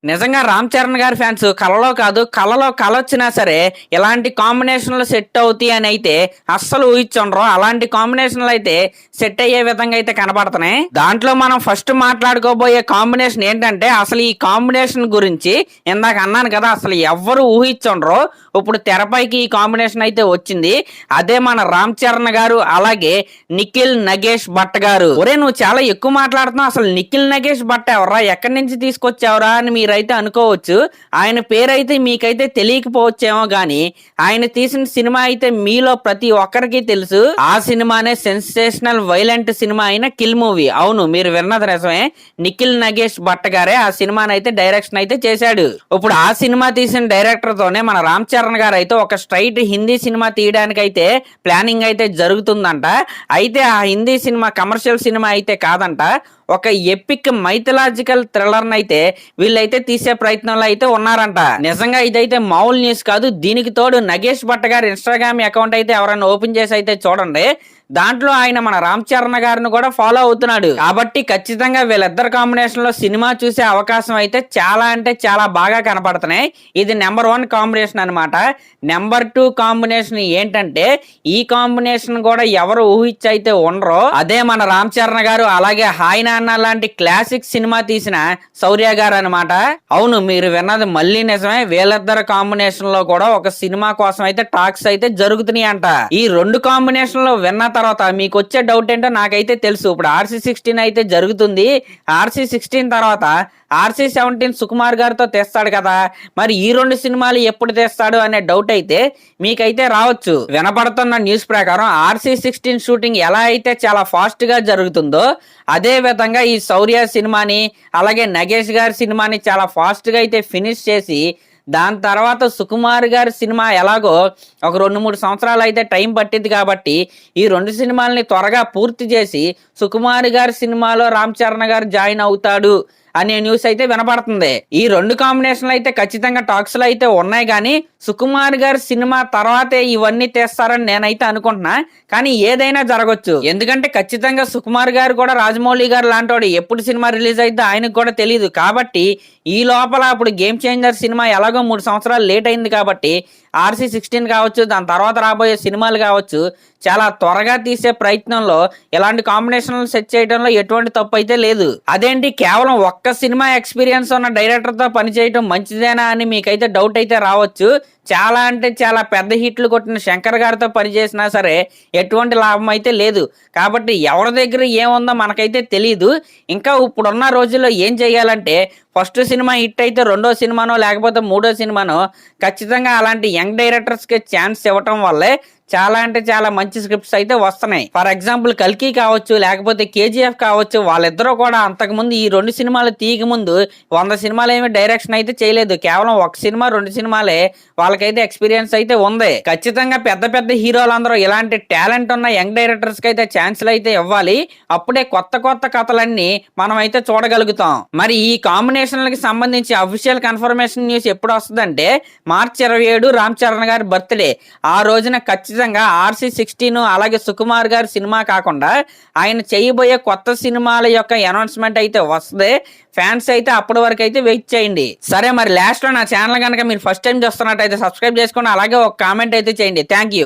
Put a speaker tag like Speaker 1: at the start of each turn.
Speaker 1: నిజంగా రామ్ చరణ్ గారి ఫ్యాన్స్ కలలో కాదు కలలో కలొచ్చినా సరే ఇలాంటి కాంబినేషన్లు సెట్ అవుతాయి అని అయితే అస్సలు ఊహించుండ్రు. అలాంటి కాంబినేషన్లు అయితే సెట్ అయ్యే విధంగా అయితే కనబడుతున్నాయి. దాంట్లో మనం ఫస్ట్ మాట్లాడుకోబోయే కాంబినేషన్ ఏంటంటే అసలు ఈ కాంబినేషన్ గురించి ఇందాక అన్నాను కదా, అసలు ఎవ్వరు ఊహించుండ్రు. ఇప్పుడు తెరపైకి ఈ కాంబినేషన్ అయితే వచ్చింది. అదే మన రామ్ చరణ్ గారు అలాగే నిఖిల్ నగేష్ భట్ గారు. ఒరే నువ్వు చాలా ఎక్కువ మాట్లాడుతున్నావు, అసలు నిఖిల్ నగేష్ భట్ ఎవరా, ఎక్కడి నుంచి తీసుకొచ్చావురా అని మీరైతే అనుకోవచ్చు. ఆయన పేరైతే మీకైతే తెలియకపోవచ్చేమో గాని ఆయన తీసిన సినిమా అయితే మీలో ప్రతి ఒక్కరికి తెలుసు. ఆ సినిమానే సెన్సేషనల్ వైలెంట్ సినిమా అయిన కిల్ మూవీ. అవును, మీరు విన్నది నిజమే. నిఖిల్ నగేష్ భట్ గారే ఆ సినిమాని అయితే డైరెక్షన్ అయితే చేశాడు. ఇప్పుడు ఆ సినిమా తీసిన డైరెక్టర్ తోనే మన రామ్ చరణ్ గారు అయితే ఒక స్ట్రైట్ హిందీ సినిమా తీయడానికి అయితే ప్లానింగ్ అయితే జరుగుతుందంట. అయితే ఆ హిందీ సినిమా కమర్షియల్ సినిమా అయితే కాదంట, ఒక ఎపిక్ మైథలాజికల్ థ్రిల్లర్ అయితే వీళ్ళైతే తీసే ప్రయత్నంలో అయితే ఉన్నారంట. నిజంగా ఇదైతే మామూలు న్యూస్ కాదు. దీనికి తోడు నగేష్ భట్ గారి ఇన్స్టాగ్రామ్ అకౌంట్ అయితే ఎవరైనా ఓపెన్ చేసి అయితే చూడండి, దాంట్లో ఆయన మన రామ్ చరణ్ గారిని కూడా ఫాలో అవుతున్నాడు. కాబట్టి ఖచ్చితంగా వీళ్ళిద్దరు కాంబినేషన్ లో సినిమా చూసే అవకాశం అయితే చాలా అంటే చాలా బాగా కనపడుతున్నాయి. ఇది నెంబర్ 1 కాంబినేషన్ అనమాట. నెంబర్ 2 కాంబినేషన్ ఏంటంటే ఈ కాంబినేషన్ కూడా ఎవరు ఊహించి అయితే ఉండరో అదే మన రామ్ చరణ్ గారు అలాగే హాయ్ నాన్న లాంటి క్లాసిక్ సినిమా తీసిన శౌర్య గారు అనమాట. అవును, మీరు విన్నది మళ్ళీ నిజమే. వీళ్ళిద్దరు కాంబినేషన్ లో కూడా ఒక సినిమా కోసం అయితే టాక్స్ అయితే జరుగుతున్నాయి అంట. ఈ 2 కాంబినేషన్ లో విన్న తర్వాత మీకు వచ్చే డౌట్ ఏంటో నాకైతే తెలుసు. ఇప్పుడు RC16 అయితే జరుగుతుంది. RC16 తర్వాత RC17 సుకుమార్ గారితో తెస్తాడు కదా, మరి ఈ 2 సినిమాలు ఎప్పుడు తెస్తాడు అనే డౌట్ అయితే మీకైతే రావచ్చు. వినపడుతున్న న్యూస్ ప్రకారం RC16 షూటింగ్ ఎలా అయితే చాలా ఫాస్ట్ గా జరుగుతుందో అదే విధంగా ఈ శౌర్య సినిమాని అలాగే నగేష్ గారి సినిమాని చాలా ఫాస్ట్ గా అయితే ఫినిష్ చేసి దాని తర్వాత సుకుమార్ గారి సినిమా ఎలాగో ఒక 2-3 సంవత్సరాలు అయితే టైం పట్టింది. కాబట్టి ఈ 2 సినిమాలని త్వరగా పూర్తి చేసి సుకుమార్ గారి సినిమాలో రామ్ చరణ్ గారు జాయిన్ అవుతాడు అనే న్యూస్ అయితే వినపడుతుంది. ఈ 2 కాంబినేషన్లు అయితే ఖచ్చితంగా టాక్స్ లో అయితే ఉన్నాయి, కానీ సుకుమార్ గారి సినిమా తర్వాతే ఇవన్నీ తెస్తారని నేనైతే అనుకుంటున్నా. కానీ ఏదైనా జరగచ్చు, ఎందుకంటే ఖచ్చితంగా సుకుమార్ గారు కూడా రాజమౌళి గారు లాంటి ఎప్పుడు సినిమా రిలీజ్ అయితే ఆయనకు కూడా తెలియదు. కాబట్టి ఈ లోపల అప్పుడు గేమ్ చేంజర్ సినిమా ఎలాగో 3 సంవత్సరాలు లేట్ అయింది. కాబట్టి RC16 కావచ్చు, దాని తర్వాత రాబోయే సినిమాలు కావచ్చు, చాలా త్వరగా తీసే ప్రయత్నంలో ఇలాంటి కాంబినేషన్లు సెట్ చేయడంలో ఎటువంటి తప్పు అయితే లేదు. అదేంటి, కేవలం ఒక్క సినిమా ఎక్స్పీరియన్స్ ఉన్న డైరెక్టర్ తో పనిచేయడం మంచిదేనా అని మీకైతే డౌట్ అయితే రావచ్చు. చాలా అంటే చాలా పెద్ద హిట్లు కొట్టిన శంకర్ గారితో పనిచేసినా సరే ఎటువంటి లాభం అయితే లేదు. కాబట్టి ఎవరి దగ్గర ఏముందో మనకైతే తెలియదు. ఇంకా ఇప్పుడున్న రోజుల్లో ఏం చేయాలంటే ఫస్ట్ సినిమా హిట్ అయితే 2వ సినిమానో లేకపోతే 3వ సినిమానో ఖచ్చితంగా అలాంటి యంగ్ డైరెక్టర్స్కి ఛాన్స్ ఇవ్వటం వల్లే చాలా అంటే చాలా మంచి స్క్రిప్ట్స్ అయితే వస్తున్నాయి. ఫర్ ఎగ్జాంపుల్ కల్కి కావచ్చు లేకపోతే KGF కావచ్చు, వాళ్ళిద్దరూ కూడా అంతకుముందు ఈ 2 సినిమాలు తీయక ముందు 100 సినిమాలు ఏమి డైరెక్షన్ అయితే చేయలేదు. కేవలం 1 సినిమా 2 సినిమాలే వాళ్ళకైతే ఎక్స్పీరియన్స్ అయితే ఉంది. ఖచ్చితంగా పెద్ద పెద్ద హీరోలందరూ ఇలాంటి టాలెంట్ ఉన్న యంగ్ డైరెక్టర్స్ కి అయితే ఛాన్స్లు అయితే ఇవ్వాలి. అప్పుడే కొత్త కొత్త కథలన్నీ మనం అయితే చూడగలుగుతాం. మరి ఈ కాంబినేషన్లకి సంబంధించి అఫీషియల్ కన్ఫర్మేషన్ న్యూస్ ఎప్పుడు వస్తుందంటే మార్చి 27 రామ్ చరణ్ గారి బర్త్డే. ఆ రోజున ఖచ్చితంగా RC16 అలాగే సుకుమార్ గారి సినిమా కాకుండా ఆయన చేయబోయే కొత్త సినిమాల యొక్క అనౌన్స్మెంట్ అయితే వస్తుంది. ఫ్యాన్స్ అయితే అప్పటి వరకు అయితే వెయిట్ చేయండి. సరే, మరి లాస్ట్ లో నా ఛానల్ కనుక మీరు ఫస్ట్ టైం చూస్తున్నట్టయితే సబ్స్క్రైబ్ చేసుకోండి, అలాగే ఒక కామెంట్ అయితే చేయండి. Thank you.